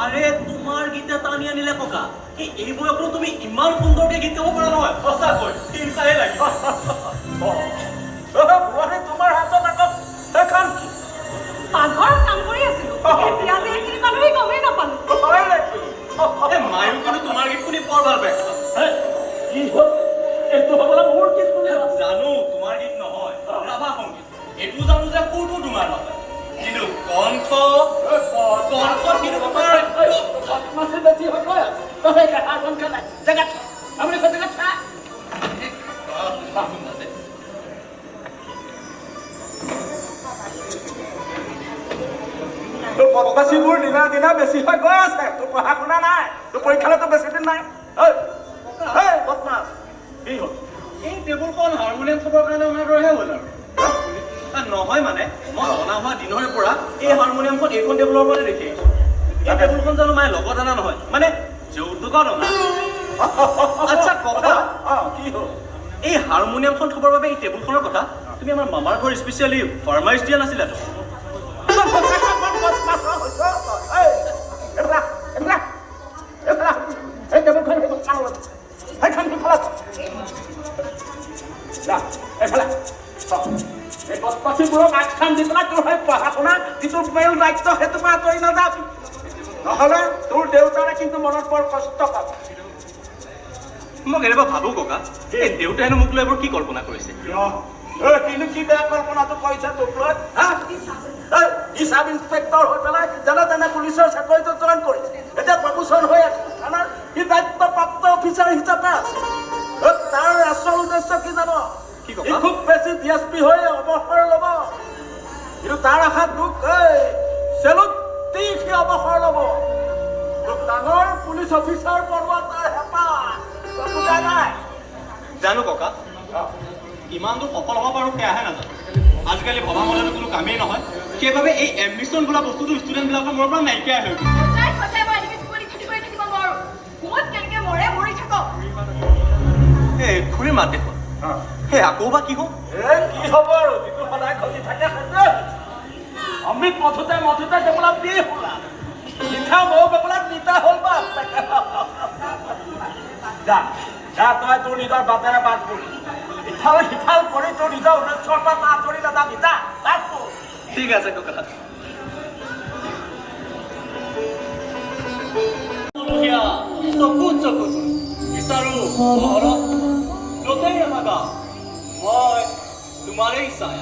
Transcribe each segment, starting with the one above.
আৰে তোমাৰ গীতে টানি আনিলে ককা এই বয়সতো তুমি ইমান সুন্দৰকে গীত গাব পৰা নহয় সঁচাকৈ হিংসাহে লাগিব তোমাৰ হাতত আগত এখন পাকঘৰ কাম কৰি আছিলো এতিয়া যে এইখিনি মানুহে গমেই নাপালো মায়ো কিন্তু তোমাৰ গীত শুনি বৰ ভাল পায় কি হ'ল এইটো হ'বলা মোৰ গীত শুনি জানো তোমাৰ গীত নহয় ৰাভা সংগীত এইটো জানো যে কোনটো তোমাৰ নহয় কিন্তু কণ্ঠ কিন্তু তোমাৰ মাছে বেছি হৈ গৈ আছে তই কাহাখন খেলাই জেগাত আপুনি জেগাত চা তোৰ বদমাচিবোৰ দিনা দিনা বেছি হৈ গৈ আছে তোৰ পঢ়া শুনা নাই তোৰ পৰীক্ষালৈতো বেছি দিন নাই বদমাছ কি হ'ল এই টেবুলখন হাৰমনিয়াম থবৰ কাৰণে অনাৰ দৰেহে হ'ল আৰু নহয় মানে মই জনা হোৱা দিনৰে পৰা এই হাৰমনিয়ামখন এইখন টেবুলৰ পৰা দেখি আহিছোঁ এই টেবুলখন জানো মায়ে লগত অনা নহয় মানে যৌতুকত অনা আচ্ছা ককা কি হ'ল এই হাৰমনিয়ামখন থবৰ বাবে এই টেবুলখনৰ কথা তুমি আমাৰ মামাৰ ঘৰ স্পেচিয়েলি ফৰমাইছ দিয়া নাছিলাতো বদমাচিবোৰক আগস্থান দি পেলাই তোৰ সেই পঢ়া শুনা যিটো মেইন দায়িত্ব সেইটো পৰা আঁতৰি নাযাবি নহ'লে তোৰ দেউতাৰে কিন্তু মনত বৰ কষ্ট পাব মই কেতিয়াবা ভাবো ককা এই দেউতাইনো মোক লৈ এইবোৰ কি কল্পনা কৰিছে কিন্তু কি বেয়া কল্পনাটো কৰিছে তোক লৈ হিচাপ ইন্সপেক্টৰ হৈ পেলাই যেনে তেনে পুলিচৰ চাকৰিটো জইন কৰিছে এতিয়া প্ৰমোচন হৈ আছে থানাৰ সি দায়িত্বপ্ৰাপ্ত অফিচাৰ হিচাপে আছে তাৰ আচল উদ্দেশ্য কি জানো খুব বেছি ডিএছপি হৈ অৱসৰ ল'ব কিন্তু তাৰ আশাত তোক চেলুট দি সি অৱসৰ ল'ব তোক ডাঙৰ পুলিচ অফিচাৰ বনোৱা তাৰ হেঁপাহ বুজা নাই জানো ককা কিমান দূৰ সফল হ'ব পাৰোঁ সেয়াহে নাজানো আজিকালি ভবা মতেতো কোনো কামেই নহয় সেইবাবে এই এম্বিশ্যন বোলা বস্তুটো ষ্টুডেণ্টবিলাকৰ মূৰৰ পৰা নাইকিয়াই হৈ গ'ল খুৰী মাত দেখোন সেই আকৌ বা কি হ'ল কি হ'ব আৰু যিটো সদায় ঘটি থাকে অমৃত মথোতে মথোতে টেবুলত দি শুলা মিঠা মৌ বেবলাত মিঠা হ'ল বা যা তই তোৰ নিজৰ বাটেৰে বাট কৰি ইফাল সিফাল কৰি তোৰ নিজৰ উদ্দেশ্যৰ পৰা আঁতৰি নাযাবি যা বাট কৰ ঠিক আছে ককা চকু চকু বিচাৰো ঘৰত য'তেই নাথাকা মই তোমাৰেই ছায়া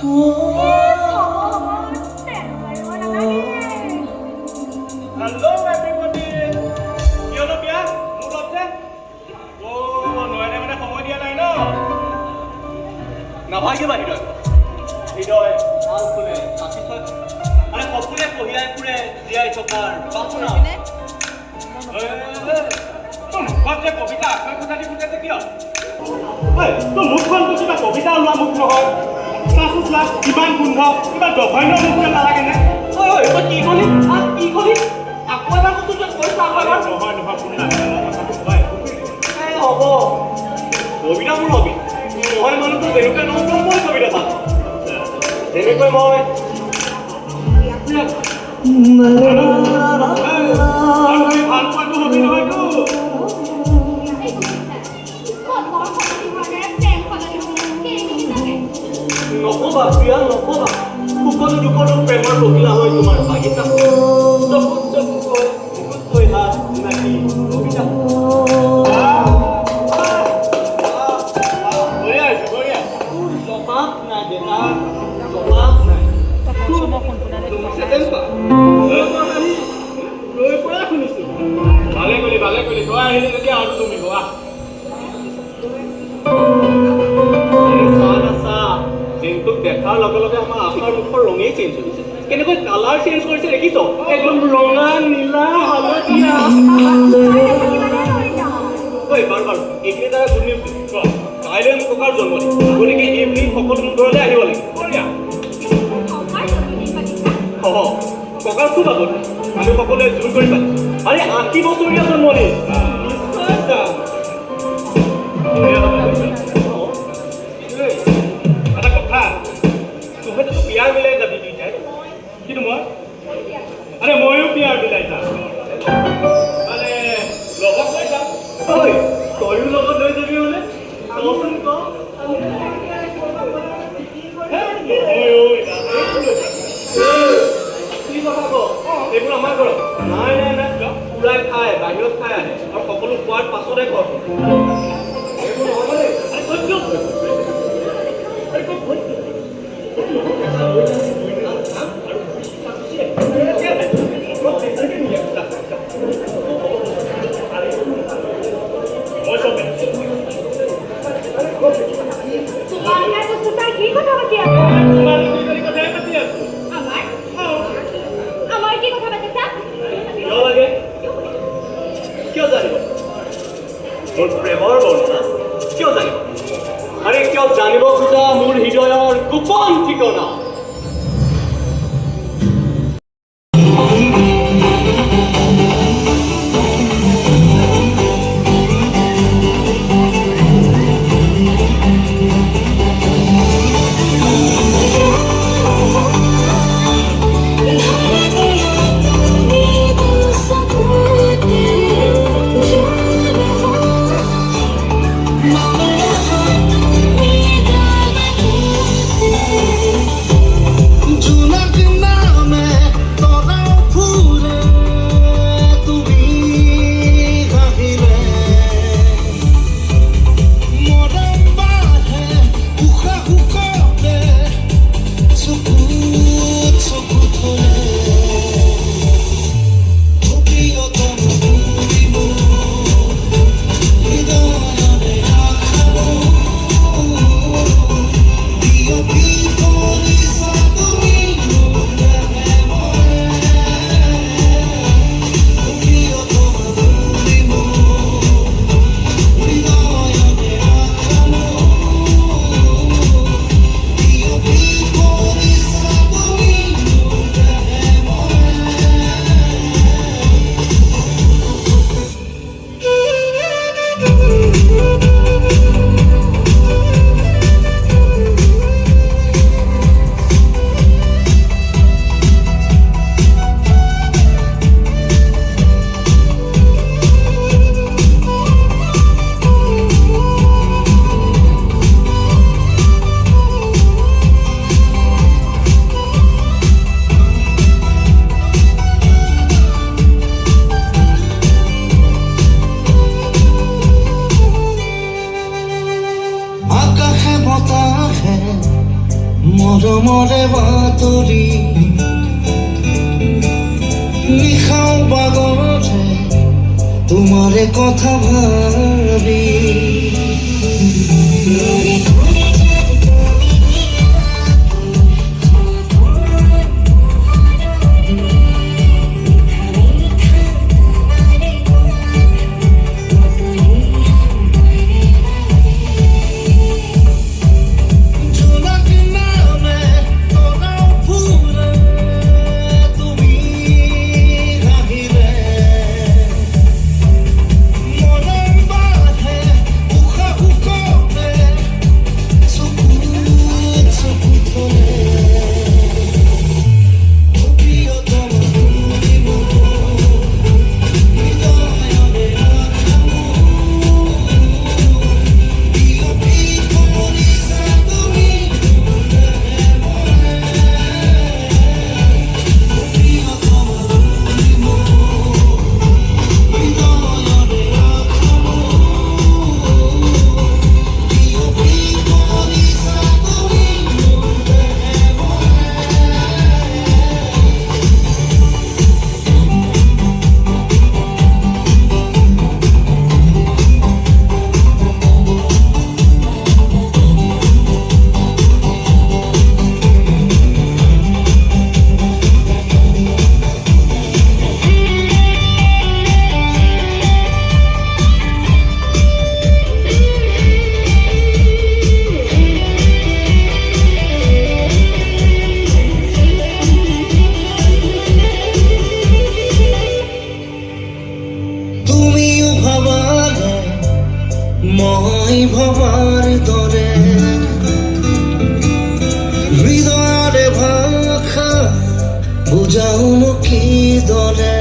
হেল্ল' এভৰিবডি কিয়নো বিয়া মোৰ আছে নয়নে মানে সময় দিয়া নাই ন নাভাগিবা হৃদয় ভাল ফুলে কাটি থৈ মানে সপোনে কঢ়িয়াই ফুৰে জীয়াই থকাৰ বাসনা মুখত যে কবিতা আখৰ কথা দি ফুটাইছে কিয় তোৰ মুখখনটো কিবা কবিতা ওলোৱা মুখ নহয় কিমান গোন্ধ কিবা জঘন্য মুখ নালাগেনে কি কলি কি কলি আকৌ এবাৰ কৈছো নহয় হ'ব কবিতা মোৰ হবি মই মানুহটো যেনেকৈ নহ'ব মই কবিতা পাম তেনেকৈ মই ভাল পোৱাটো হবি নহয়তো নক'বা প্ৰিয়া নক'বা সুখতো দুখতো প্ৰেমৰ পখিলা হয় তোমাৰ বাগিচা চকুত চকু কৈ বুকুত কৈ হাত নাকি কবিতা জবাব নাই দেতা জবাব নাই ৰৈ পৰা শুনিছো ভালে কৰি তই আহিলে তেতিয়া আৰু তুমি গোৱা তোক দেখাৰ লগে লগে আমাৰ আশাৰ মুখৰ ৰঙেই চেঞ্জ হৈছে কেনেকৈ কালাৰ চেঞ্জ কৰিছে দেখিছ একদম ৰঙা নীলা হালধীয়া বাৰু এইখিনি দ্বাৰা গুড নিউজ কাইলৈ মোৰ ককাৰ জন্মদিন গতিকে ইভিনিং সকলো মোৰ ঘৰলৈ আহিব লাগিব ককাৰ খুব আগতে আমি সকলোৱে জোৰ কৰি পাইছোঁ আৰে 80 বছৰীয়া জন্মদিন এটা কথা তুমিতো বিয়াৰ মিলাই যাবি দুইটাই কিন্তু মই বাহিৰত খাই আহে আৰু সকলো খোৱাৰ পাছতে ঘৰত এইবোৰ নহয় মানে আৰে সহ্য আৰে খুব সহ্য কিয় জানিব মোৰ প্ৰেমৰ বৰ্ণনা কিয় জানিব আৰে কিয় জানিব খোজা মোৰ হৃদয়ৰ গোপন ঠিকনা মৰমৰে বাতৰি নিশাও বাগৰে তোমাৰে কথা ভাবি মই ভবাৰ দৰে হৃদয়ৰে ভাষা বুজাও মোক কিদৰে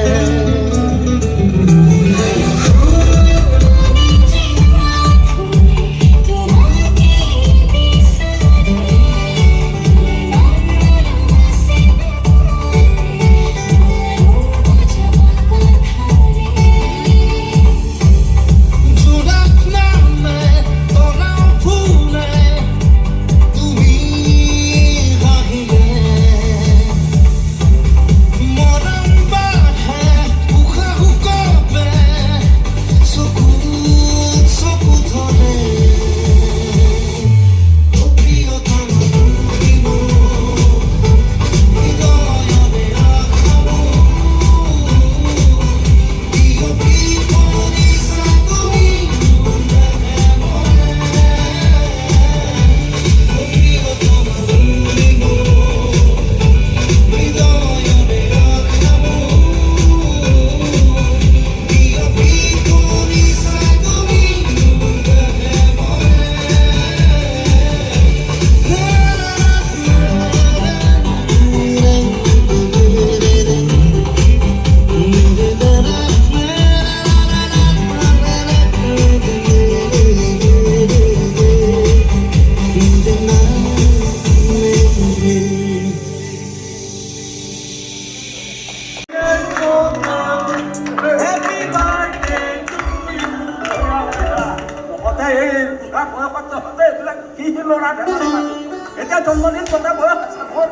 ল'ৰা ধেমালি নাছিল এতিয়া জন্মদিন পতা বয়স আছে মোৰ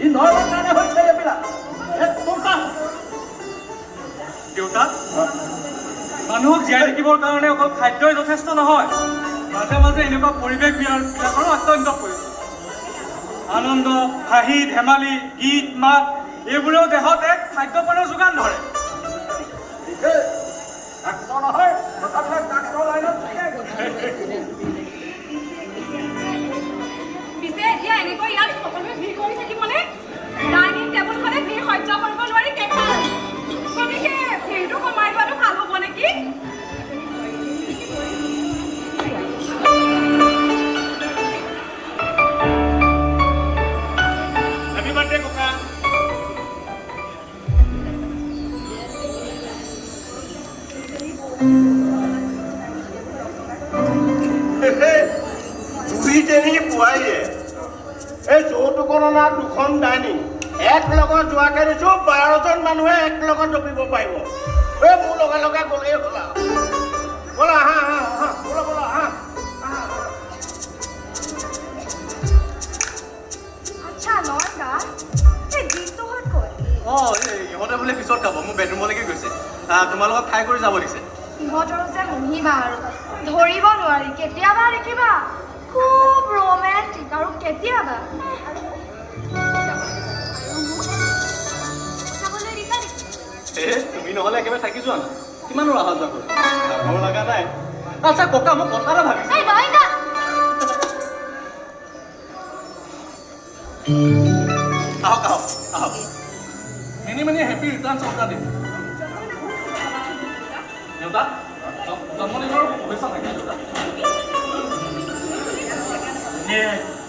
ই নহ'বৰ কাৰণে হৈছে এইবিলাক দেউতা মানুহক জীয়াই থাকিবৰ কাৰণে অকল খাদ্যই যথেষ্ট নহয় মাজে মাজে এনেকুৱা পৰিৱেশবিলাকৰো অত্যন্ত প্ৰয়োজন আনন্দ হাঁহি ধেমালি গীত মাত এইবোৰেও দেহত এক খাদ্যপানৰ যোগান ধৰে ডাক্তৰ নহয় কথাবিলাক ডাক্তৰ লাইনত থাকে পিছে এতিয়া এনেকৈ ইয়াত সকলোৱে ভিৰ কৰি থাকিবনে ডাইনিং টেবুলখনে ভিৰ সহ্য কৰিব নোৱাৰি কেঁচা গতিকে ভিৰটো কমাই লোৱাটো ভাল হ'ব নেকি হেপী বাৰ্থডে ককা দুইজনী পোৱালীয়ে এই যৌতুক গণনা দুখন ডাইনিং এক লগত যোৱাকে দিছোঁ 12জন মানুহে এক লগত জপিব পাৰিব এই মোৰ লগে লগে গ'লেই হ'ল ব'লা আহা আহা আহা ব'লা ব'লা আহা আচ্ছা নয়নদা এই গীতটোহঁত ক'ত অঁ এই ইহঁতে বোলে পিছত খাব মোৰ বেডৰুমলৈকে গৈছে তোমাৰ লগত খাই কৰি যাব দিছে ইহঁতৰো যে মহিমা আৰু ধৰিব নোৱাৰি কেতিয়াবা দেখিবা খুব ৰোমেণ্টিক আৰু কেতিয়াবা তুমি নহ'লে একেবাৰে থাকি যোৱা না কিমানো অহা যোৱা কৰি ভাগৰ লগা নাই আচ্ছা ককা মই কথা এটা ভাবিছোঁ আহক আহক আহক many many happy returns of the day দেউতা জন্মদিনৰ শুভেচ্ছা থাকিল দেউতা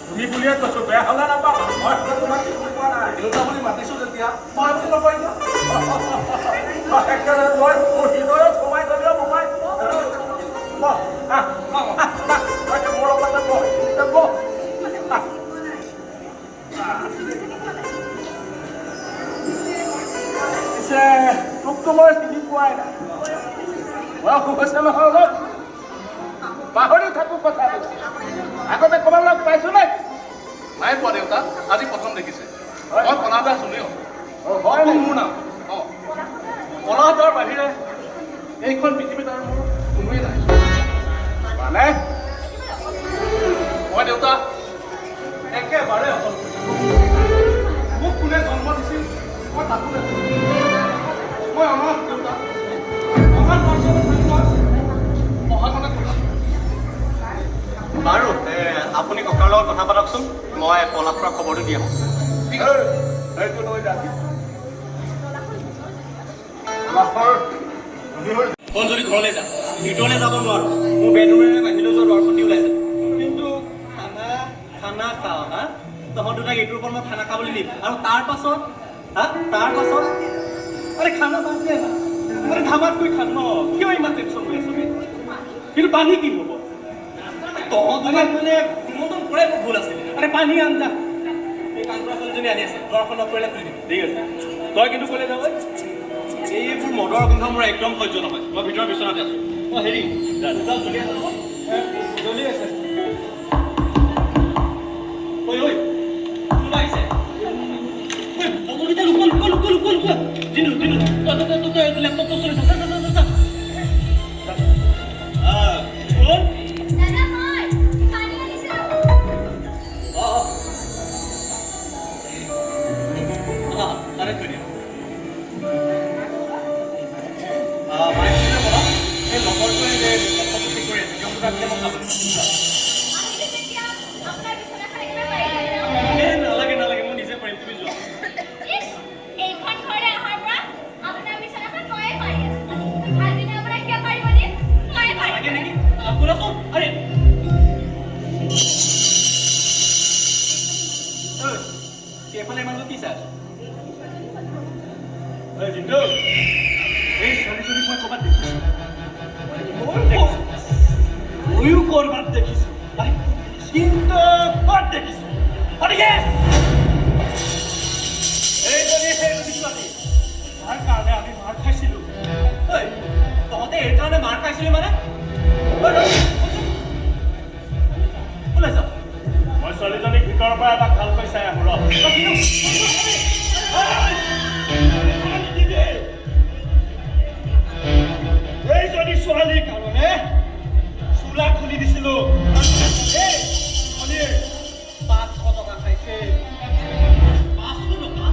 তুমি বুলিয়ে কৈছোঁ বেয়া হ'লে নাপাওঁ মই তোমাক পোৱা নাই দেউতা বুলি মাতিছোঁ যেতিয়া মই বুলি নকৰিব একেবাৰে মই হৃদয়ত সোমাই গ'লেও মোমাই মোৰ লগতে পিছে তোকতো মই চিনি পোৱাই নাই বয়স হৈছে নহয় অলপ পাহৰি থাকোঁ কথাটো আগতে ক'ৰবাত লগ পাইছোঁ নে নাই পোৱা দেউতা আজি প্ৰথম দেখিছে মই কলাদাস জুনিয়ৰ হয় মোৰ নাম অঁ কলাদাৰ বাহিৰে এইখন পৃথিৱীত আৰু মোৰ কোনোৱেই নাই মানে মই দেউতা একেবাৰে অকল মোক কোনে জন্ম দিছিল মই তাকো নাছিলোঁ মই অনাথ দেউতা অনাথ পঢ়া-শুনা কৰিছোঁ বাৰু আপুনি ককাৰ লগত কথা পাতকচোন মই পলাশৰ খবৰটো দি আহোঁ সেইটো লৈ যাবি মই যদি ঘৰলৈ যাওঁ ভিতৰলৈ যাব নোৱাৰোঁ মোৰ বেডৰুমেৰে বাহিৰলৈ যোৱা দৰ্শনী ওলাইছে কিন্তু খানা খাওঁ হা তহঁত দুটাক এইটোৰ ওপৰত মই খানা খাবলৈ দিম আৰু তাৰ পাছত আৰে খানা বাদ দে না আৰে ধামাতকৈ খাম ন কিয় ইমান টেনশ্যন হৈ আছোঁ কিন্তু পানী কি হ'ব তহঁত দুটাক মানে নিমন্ত্ৰণ কৰাই মোৰ ভুল আছিল আৰে পানী আঞ্জা এই কামপুৰা ছোৱালীজনী আনি আছে দৰ্শন নকৰিলে খুলি দিম ঠিক আছে তই কিন্তু ক'লে যাব এইবোৰ মদৰ গোন্ধ মোৰ একদম সহ্য নহয় মই ভিতৰৰ বিচনাতে আছোঁ অঁ হেৰি জ্বলি আছে জ্বলি আছে ঐ ঐ কোনোবা আহিছে লুকুৱা জিনু লেপটপটো চলিছে কোন তাৰে থৈ দিয়া এই লগৰটোৱে যে লেপটপটো ঠিক কৰি আছে কিয় তাক মই নালাগে নালাগে মই নিজে পাৰিম তুমি যোৱা লাগে নেকি শুনাচোন আৰে এইফালে ইমান কি চাই আছো জিন্দু এই ছোৱালীজনীক মই ক'ৰবাত দেখিছোঁ ময়ো ক'ৰবাত দেখিছোঁ কিন্তু ক'ত দেখিছোঁ এইজনী সেই ছোৱালী যাৰ কাৰণে আমি মাৰ খাইছিলোঁ তহঁতে এই কাৰণে মাৰ খাইছিলি মানে ওলাই যাওঁ মই ছোৱালীজনীক ভিতৰৰ পৰা এবাৰ ভালকৈ চাই আহোঁ ৰ এইজনী ছোৱালীৰ কাৰণে চোলা খুলি দিছিলো 500 টকা খাইছে 500 টকা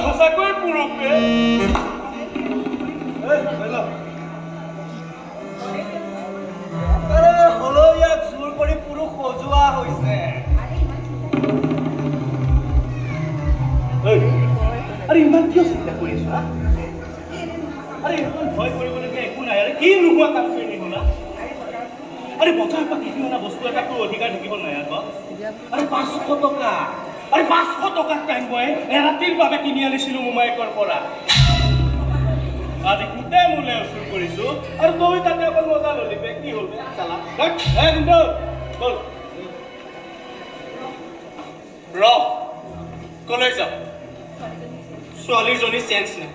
সঁচাকৈ পুৰুষে হ'লেও ইয়াক জোৰ কৰি পুৰুষ সজোৱা হৈছে আৰে ইমান কিয় চিন্তা কৰি আছো আৰে ইমান ভয় কৰিবলগীয়া একো নাই আৰে কি নোহোৱা কাম কৰি নিহলা আৰে বজাৰ পাতি কিনা বস্তু এটা তোৰ অধিকাৰ থাকিব নাই আকৌ আৰে 500 টকা আৰে 500 টাকা টাইম বয় এৰাতিৰ বাবে কিনি আনিছিলো মোমাইকৰ পৰা আজি কুটে মুলে উসুল কৰিছো আৰু তই তাতে অকল মজা ললি বে কি হ'ল চালা এ কিন্তু বল ৰ কলৈ যাও ছোৱালীজনী চেঞ্চ নাই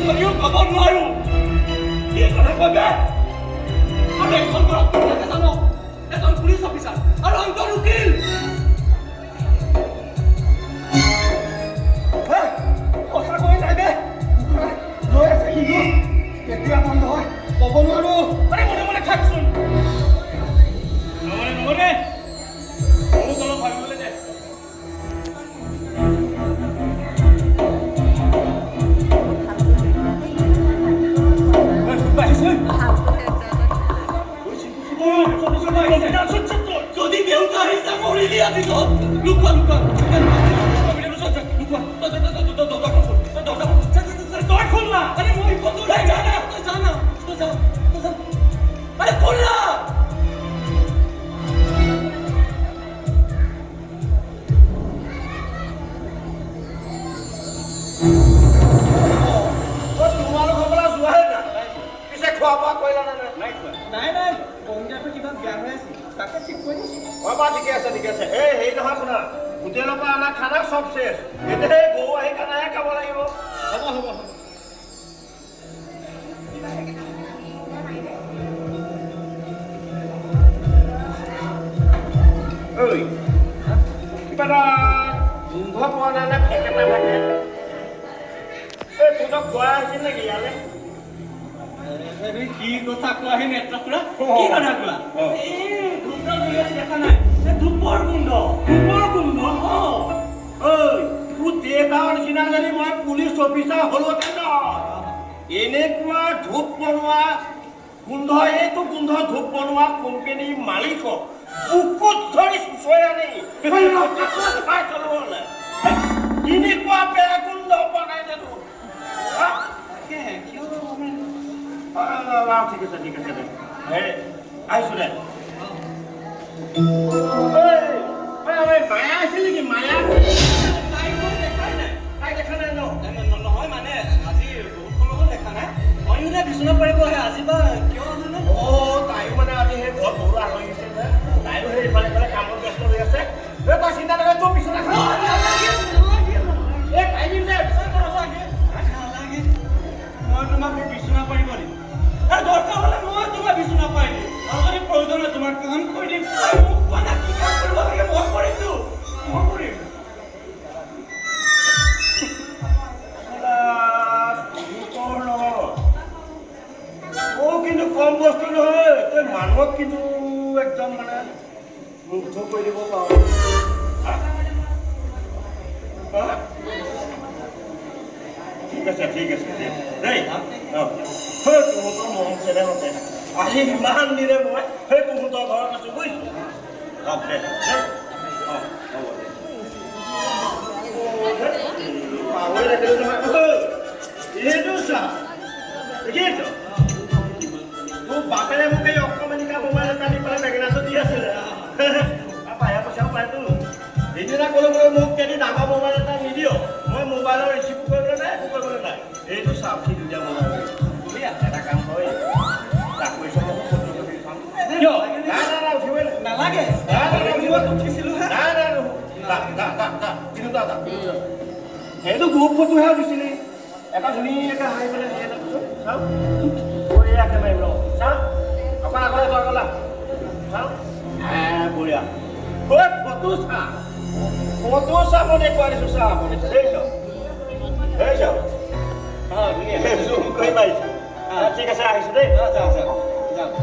যদিও ক'ব নোৱাৰো কি কথা কবে আৰু এখন ঘৰত থাকে জানো এজন পুলিচ অফিচাৰ আৰু অন্তৰ উকিল কেতিয়া বন্ধ হয় ক'ব নোৱাৰো আৰে মনে মনে থাকচোন নমনে মোক অলপ ভাবিবলৈ দে যদি দেউতা আহিছে মৰিলি আজি লুকুৱা লুকুৱা তই খোল না আরে মই কত জানা তুই জানা তুই যা আরে খোল না তোমালোক সকলা যোৱাহে না পিছে খোৱা বোৱা কৰিলা নে নাই নাই কংগ্ৰেছৰ কিবা বেয়া হৈ আছে তাকে ঠিক কৰি বা ঠিকে আছে এই নহয় শুনা হোটেলৰ পৰা আমাৰ খানা চব শেষ এতিয়া গৌ আহি খানাহে খাব লাগিব হ'ব ঐ কিবা এটা গোন্ধ পোৱা নাই নে ফেকেটা থাকে এই তোক কোৱা আছিল নেকি ইয়ালে কি কথা কোৱাহি নেত্ৰপুৰা কি কথা কোৱা এই গোন্ধ দেখা নাই ধূপৰ গোন্ধ ঐ তোৰ দেউতাৰ নিচিনা যদি মই পুলিচ অফিচাৰ হলোহেঁতেন এনেকুৱা ধূপ বনোৱা গোন্ধ এইটো গোন্ধ ধূপ বনোৱা কোম্পানীৰ মালিকক বুকুত ধৰি চুচৰাই আনি এনেকুৱা বেয়া গোন্ধ বনাই জানো ঠিক আছে আহিছো দে মায়া আছিল নেকি মায়া দেখা নাই নহয় মানে আজি বহুত সময়ত দেখা নাই ময়ো নে বিচনাত পাৰিবহে আজি বা কিয় তাইও মানে আজি সেই ঘৰত বহু আলহী হৈছে যে তাইও সেই ইফালে ইফালে কামত ব্যস্ত হৈ আছে তই চিন্তা নকৰে তোৰ বিচনা মই তোমাক বিচনা পাৰিব দিম দৰকাৰ হ'লে মই তোমাক বিচনা পাই দিম আৰু যদি প্ৰয়োজন হয় তোমাৰ কাম কৰি দিম মোক কোৱা না কি কাম কৰিব লাগে মই কৰিছো মই কৰিম কিন্তু কম বস্তু নহয় তই মানুহক কিন্তু একদম মানে মুগ্ধ কৰি দিব পাৰ ঠিক আছে দেই তহঁতৰ মৰম চেনেহতে আজি ইমান দিনে মই সেই তহঁতৰ ঘৰত আছো বুজিছো পাহৰি থাকিলো নহয় এইটো চা দেখিছ তোৰ বাপেৰে সিদিনা ক'লো বোলে মোক কেদি ডাঙৰ মোবাইল এটা নিদিয় মই মোবাইলৰ ৰিচিভ কৰিবলৈ নাই একো কৰিবলৈ নাই এইটো চাওক সি দুটা মোবাইল তুমি এটা কাম কৰে তাক কৈছোঁ মই ফটো কৰি থম কিয় নাই উঠিব নালাগে উঠিছিলোঁ সেইটো গ্ৰুপ ফটোহে উঠিছিলি এটা ধুনীয়াকৈ হাঁহি পেলাই সেই এটা কৈছোঁ চাওক বঢ়িয়াকৈ মাৰিম ৰ চাওক অকণ আগলৈ যোৱা গ'লা চাওক বঢ়িয়া ফটো চা ফটো চাব দেখুৱাই দিছোঁ চা আপুনি সেই চাওক অঁ ধুনীয়া জুম কৰি মাৰিছোঁ ঠিক আছে আহিছোঁ দেই যাওক যাওক যাওক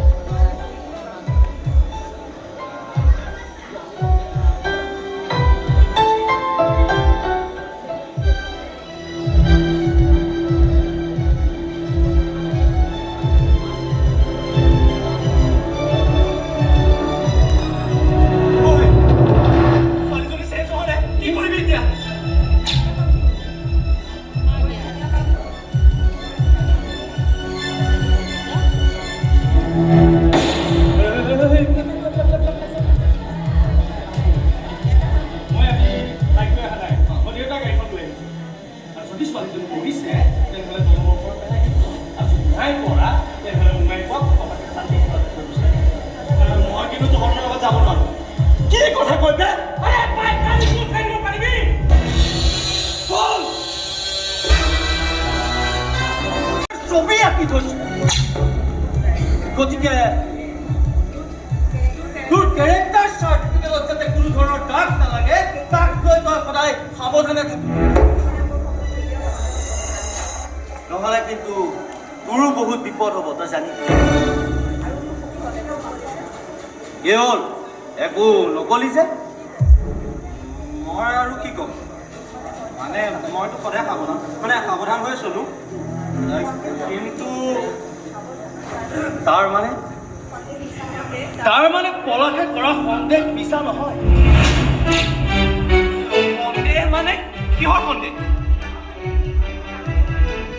গতিকে তোৰ কেৰেক্টাৰ চাৰ্টিফিকেটত যাতে কোনো ধৰণৰ দাগ নালাগে তাক লৈ তই সদায় সাৱধানে থাকি নহ'লে কিন্তু তোৰো বহুত বিপদ হ'ব তই জানি কি হ'ল একো নকলি যে মই আৰু কি ক'ম মানে মইতো সদায় সাৱধান হৈ চলোঁ কিন্তু তাৰ মানে পলাশে কৰা সন্দেহ মিছা নহয় সন্দেহ মানে কিহৰ সন্দেহ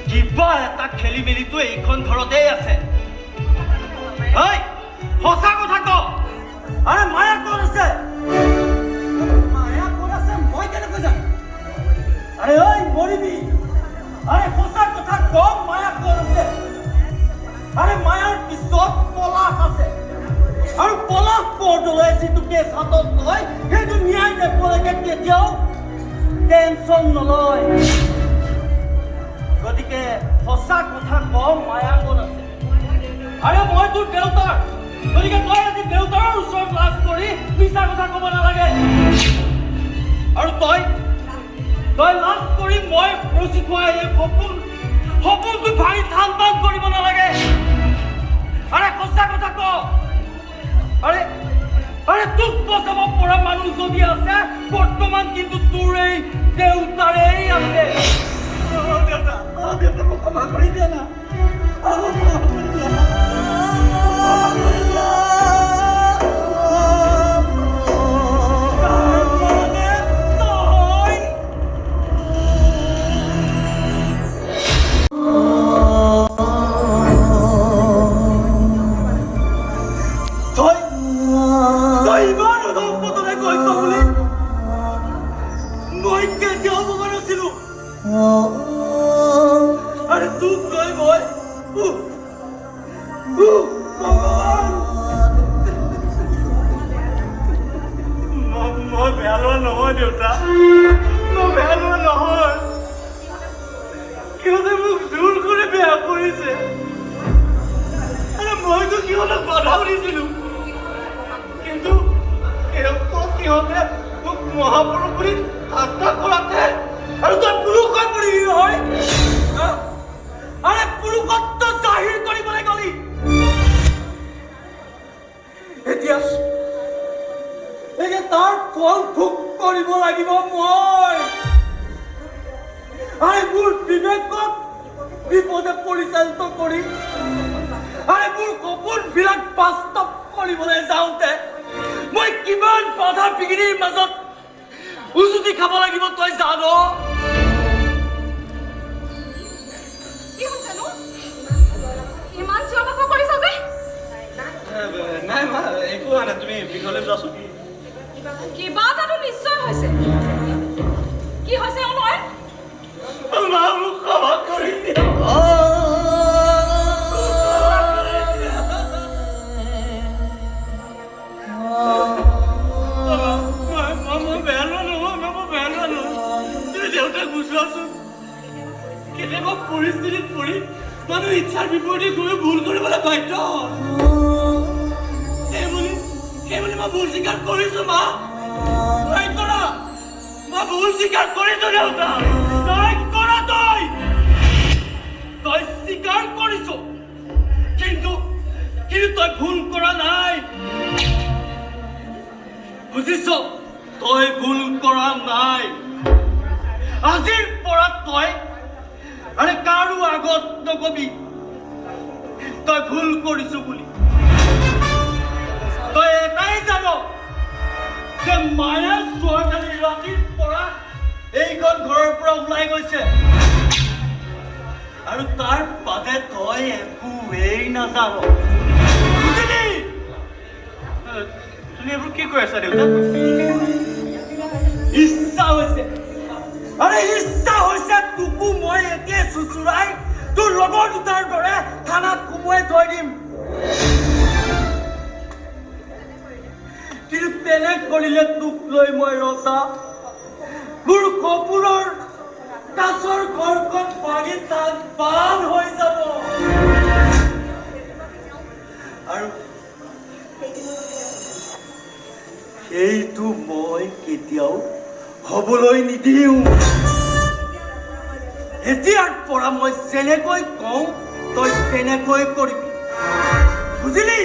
কিবা এটা খেলি মেলিটো এইখন ঘৰতেই আছে সঁচা কথা ক আৰে মায়া ক'ত আছে মই কেনেকৈ জানো আৰে ঐ মৰিবি আৰে সঁচা কথা ক মায়া ক'ত আছে আৰে মায়াৰ পিছত পলাশ আছে আৰু পলাশ বৰদলৈ যিটো কেছ হাতত লয় সেইটো ন্যায় নেপোৱালৈকে কেতিয়াও টেনচন নলয় গতিকে সঁচা কথা কম মায়া ক'ত আছে আৰে মই তোৰ দেউতাৰ গতিকে তই আজি দেউতাৰৰ ওচৰত লাজ কৰি মিছা কথা ক'ব নালাগে আৰু তই লাজ কৰি মই ৰচি থোৱা এই সপোনটো ভাঙি থান বান কৰিব নালাগে আৰে সঁচা কথা ক আৰে তোক বচাব পৰা মানুহ যদি আছে বৰ্তমান কিন্তু তোৰ এই দেউতাৰেই আছে দেউতা মোক ক্ষমা কৰি দিয়া না আৰে তুই কই বল মই বেয়া লোৱা নহয় দেউতা মই বেয়া লোৱা নহয় সিহঁতে মোক জোৰ কৰি বেয়া কৰিছে আৰে মইতো সিহঁতক বাধা দিছিলো কিন্তু সিহঁতে মোক মহাপুৰুষ বুলি ঠাট্টা কৰাতে আৰু তই পুৰুষ হৈ পৰিবি নহয় আৰে পুৰুষত্ব জাহিৰ কৰিবলৈ গলি এতিয়া তাৰ ফল ভোগ কৰিব লাগিব মই আৰে মোৰ বিবেকক বিপদে পৰিচালিত কৰি আৰে মোৰ সপোনবিলাক বাস্তৱ কৰিবলৈ যাওঁতে মই কিমান বাধা বিঘিনিৰ মাজত উজুতি খাব লাগিব তই জানো কি হৈছেনো ইমান চিঞৰ বাখৰ কৰিছা যে নাই মা একো হোৱা নাই তুমি ভিতৰলৈ যোৱাচোন কিবা এটাতো নিশ্চয় হৈছে দেউতাক বুজোৱাচোন কেতিয়াবা পৰিস্থিতিত পৰি মানুহ ইচ্ছাৰ বিপৰীতে গৈ ভুল কৰিবলৈ বাধ্য হয় সেইবুলি মই ভুল স্বীকাৰ কৰিছো মা তই কৰা মই ভুল স্বীকাৰ কৰিছো দেউতা তই কৰা তই স্বীকাৰ কৰিছ কিন্তু তই ভুল কৰা নাই বুজিছ তই ভুল কৰা নাই আজিৰ পৰা তই আৰে কাৰু আগত নকবি তই ভুল কৰিছ বুলি তই এটাই জানো যে মায়া যোৱাকালি ৰাতিৰ পৰা এইখন ঘৰৰ পৰা ওলাই গৈছে আৰু তাৰ বাদে তই একোৱেই নাজানো বুজিলি তুমি এইবোৰ কি কৈ আছা দেউতা ইচ্ছা হৈছে আৰে ইচ্ছা হৈছে তোকো মই একে চুচুৰাই তোৰ লগৰ দুটাৰ দৰে থানাত কুমুৱাই থৈ দিম কিন্তু তেনে কৰিলে তোক লৈ মই ৰচা মোৰ কপুৰৰ কাছৰ ঘৰখন ভাঙি তাত বান হৈ যাব আৰু সেইটো মই কেতিয়াও হবলৈ নিদিওঁ এতিয়াৰ পৰা মই যেনেকৈ কওঁ তই তেনেকৈ কৰিবি বুজিলি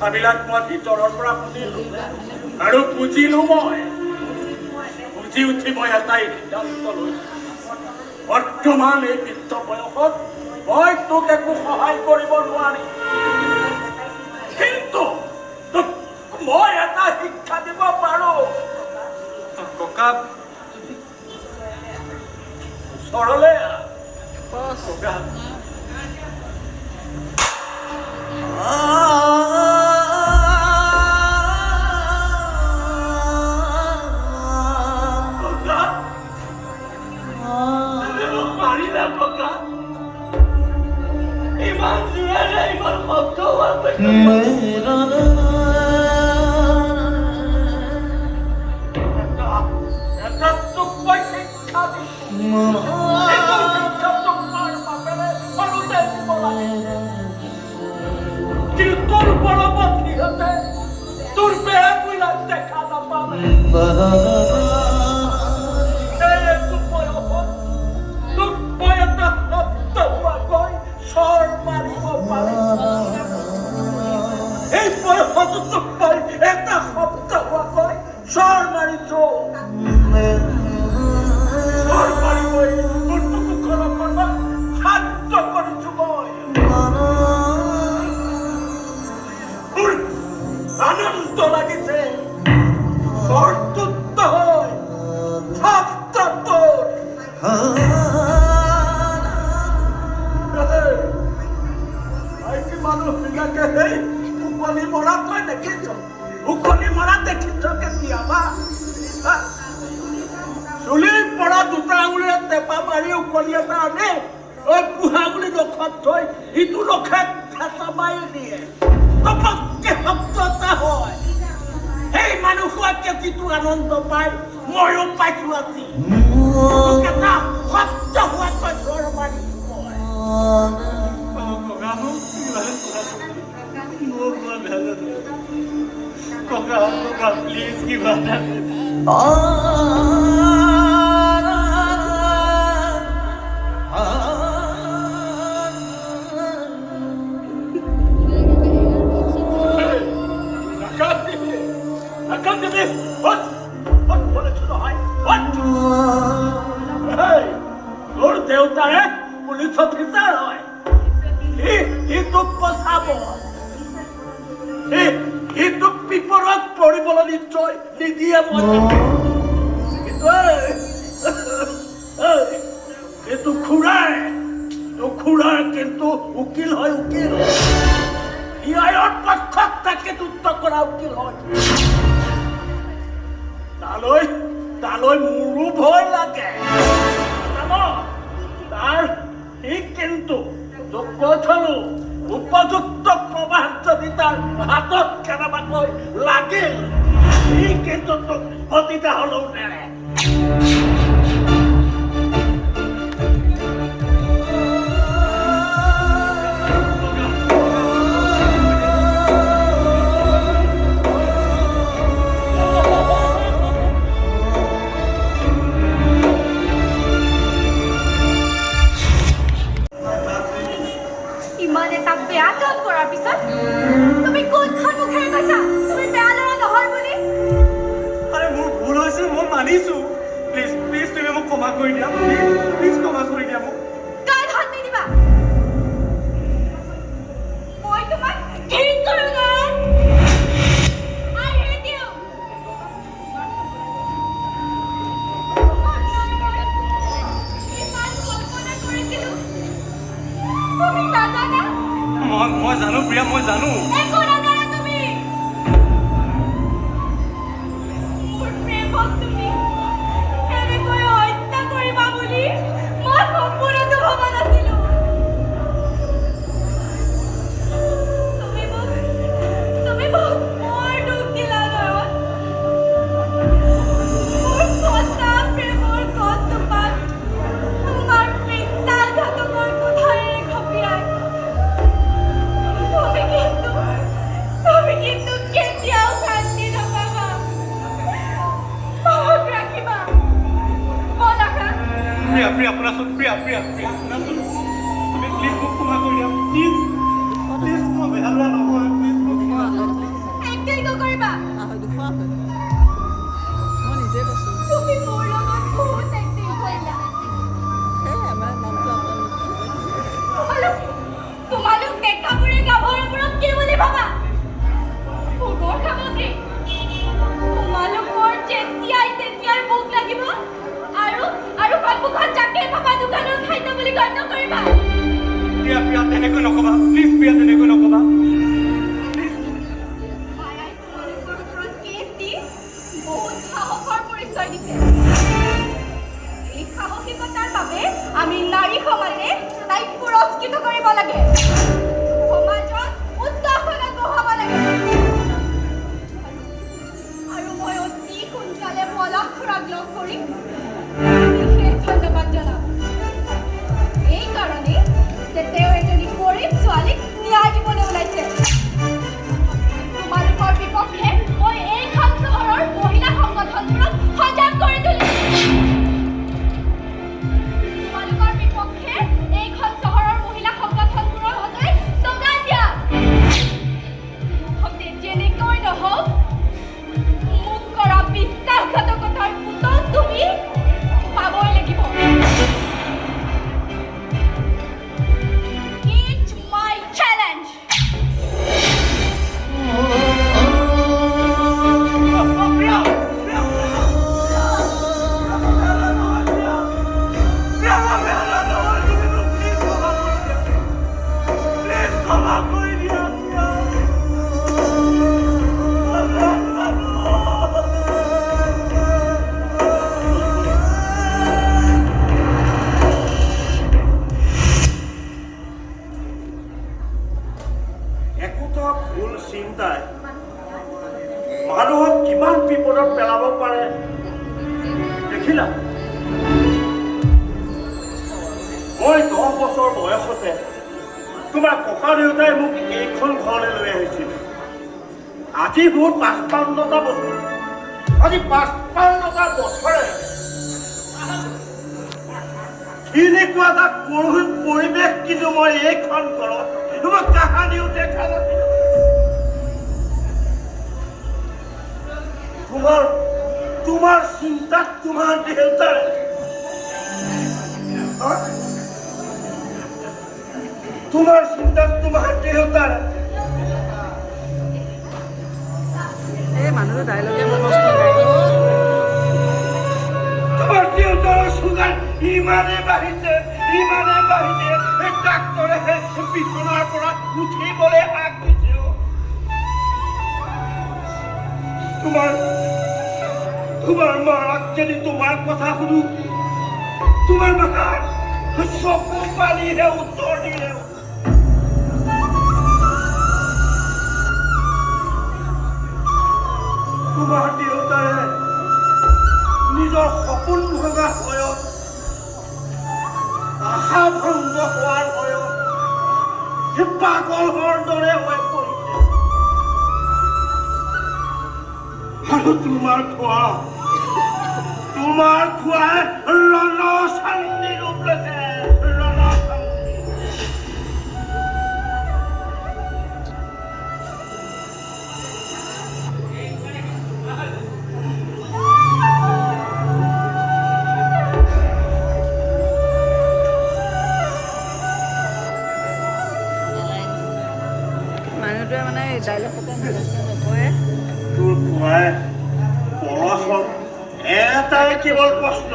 কথাবিলাক মই ভিতৰৰ পৰা শুনিলো আৰু বুজিলো মই বুজি উঠি মই এটাই সিদ্ধান্ত লৈছো বৰ্তমান এই বৃদ্ধ বয়সত মই তোক একো সহায় কৰিব নোৱাৰিম কিন্তু মই এটা শিক্ষা দিব পাৰো ককা ওচৰলৈ ককা সি তোক বচাব সি তোক বিপদত পৰিবলৈ নিশ্চয় নিদিয়ে কিন্তু খুড়াৰ কিন্তু উকিল হয় উকিল ন্যায়ৰ পক্ষত তাকে যুদ্ধ কৰা উকিল হয় তালৈ মোৰো ভয় লাগে তাৰ সি কিন্তু তোক কৈ থলো উপযুক্ত প্ৰমাণ যদি তাৰ হাতত কেনেবাকৈ লাগিল সি কিন্তু তোক ভতিজা হলেও নেৰে ইমান এটা বেয়া কাম কৰাৰ পিছত তুমি কোনখন মুখেৰে কৈছা তুমি বেয়া ল'ৰা নহয় বুলি আৰে মোৰ ভুল হৈছে মই মানিছো প্লিজ প্লিজ তুমি মোক ক্ষমা কৰি দিয়া প্লিজ ক্ষমা কৰি দিয়া মোক গাত হাত নিদিবা মই তোমাক ঘৃণ কৰোঁ না I hate you ইমান কল্পনা কৰিছিলোঁ তুমি নাজানা মই জানো প্ৰিয়া মই জানো একো নাজানা তুমি মোৰ প্ৰেমক তুমি এনেকৈ হত্যা কৰিবা বুলি মই সম্পূৰ্ণটো ভবা নাছিলোঁ তুমি মোক বৰ দুখ দিলা নয়ন মোৰ সঁচা প্ৰেমৰ গছজোপাত তোমাৰ বিশ্বাসঘাতকৰ কথাৰে খপিয়াই তুমি কিন্তু কেতিয়াও শান্তি নাপাবা মনত ৰাখিবা মনাকা প্ৰিয়া প্ৰিয়া শুনাচোন প্ৰিয়া শুনাচোন তুমি প্লিজ মোক ক্ষমা কৰি দিয়া প্লিজ প্লিজ মই বেয়া ল'ৰা নহয় প্লিজ মোক ক্ষমা কৰি দিয়া এক্টিং নকৰিবা মই নিজে কৈছোঁ তুমি মোৰ লগত বহুত এক্টিং কৰিলা আমাৰ নামটো তোমালোক ডেকাবোৰে গাভৰুবোৰক কি বুলি ভাবা ভোগৰ সামগ্ৰী তোমালোকৰ তেতিয়াই ভোক লাগিব আৰু সন্মুখত জাকে পাবা দোকানৰ খাদ্য বুলি গণ্য কৰিবা প্ৰিয়া তেনেকৈ নকবা প্লিজ প্ৰিয়া তেনেকৈ নকবা মায়াই তোমালোকৰ ওপৰত কেছ দি বহুত সাহসৰ পৰিচয় দিছে এই সাহসিকতাৰ বাবে আমি নাৰী সমাজে তাইক পুৰস্কৃত কৰিব লাগে সমাজত উচ্চ আসনত বহাব লাগে আৰু মই অতি সোনকালে পলাশ খুৰাক লগ কৰি বিশেষ ধন্যবাদ জনাম এই কাৰণেই যে তেওঁ এজনী গৰীব ছোৱালীক ন্যায় দিবলৈ ওলাইছে তোমালোকৰ বিপক্ষে মই এইখন চহৰৰ মহিলা সংগঠনবোৰক সজাগ কৰি তুলিছো তোমালোকৰ বিপক্ষে এইখন চহৰৰ মহিলা সংগঠনবোৰৰ হতুৱাই স্লোগান দিয়া মুখতে যেনেকৈ নহওক মোক কৰা বিশ্বাসঘাতকতাৰ পুতল তুমি পাবই লাগিব It's my challenge একোটা ভুল চিন্তাই মানুহক কিমান বিপদত পেলাব পাৰে দেখিলা মই 10 বছৰ বয়সতে তোমাৰ ককা দেউতাই মোক এইখন ঘৰলৈ লৈ আহিছিল আজি মোৰ 55টা বছৰ আজি 55টা বছৰে এনেকুৱা এটা কৰুণ পৰিৱেশ কিন্তু মই এইখন ঘৰত তোমাক কাহানিও দেখা নাছিলো তোমাৰ চিন্তাত তোমাৰ দেউতাৰে তোমাৰ চিন্তাত তোমাৰ দেউতাৰ এই মানুহটো ডাইলগে মস্ত গায় তোমাৰ দেউতাৰ চুগাৰ ইমানে বাঢ়িছে এই ডাক্তৰে বিছনাৰ পৰা উঠিবলৈ আগ দিছে তোমাৰ মাক যদি তোমাৰ কথা শুধু তোমাৰ মাক চকু পানীহে উত্তৰ দিলে তোমাৰ দেউতাৰে নিজৰ সপোন ভগা বয়স আশা ভংগ হোৱাৰ বয়স পাগলৰ দৰে হৈ পৰিছে আৰু তোমাৰ খোৱাই ৰণচান্দি ৰূপ লৈছে ৰণচান্দি মানুহটোৱে মানে এই ডাইলগ কথা নকয় তোৰ খোৱাই পৰশত এটাই কেৱল প্ৰশ্ন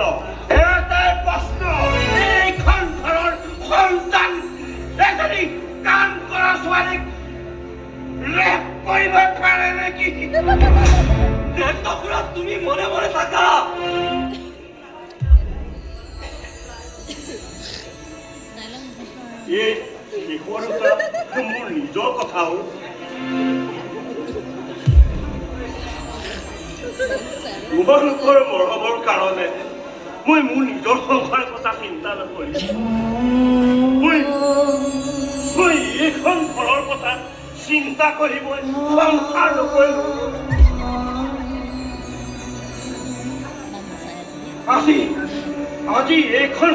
এইখন ঘৰৰ সন্তান এজনী কাম কৰা ছোৱালীক ৰেপ কৰিব পাৰে নেকি তুমি মনে মনে থাকা এই শিশুৰ মোৰ নিজৰ কথাও তোমালোকৰ মৰমৰ কাৰণে মই মোৰ নিজৰ সংসাৰৰ কথা চিন্তা নকৰি মই এইখন ঘৰৰ কথা চিন্তা কৰি মই সংসাৰ নকৰিলো আজি এইখন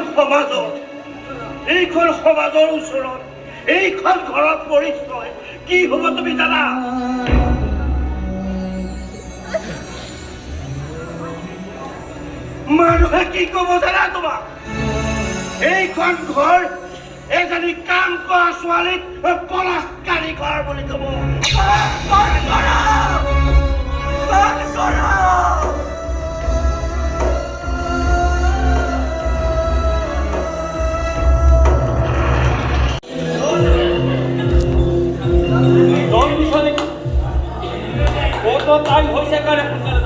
সমাজৰ ওচৰত এইখন ঘৰৰ পৰিচয় কি হ'ব তুমি জানা মানুহে কি ক'ব জানা তোমাক এইখন ঘৰ এজনী কাম কৰা ছোৱালীক বলাৎকাৰী ঘৰ বুলি ক'ব টাইম হৈছে কাৰণে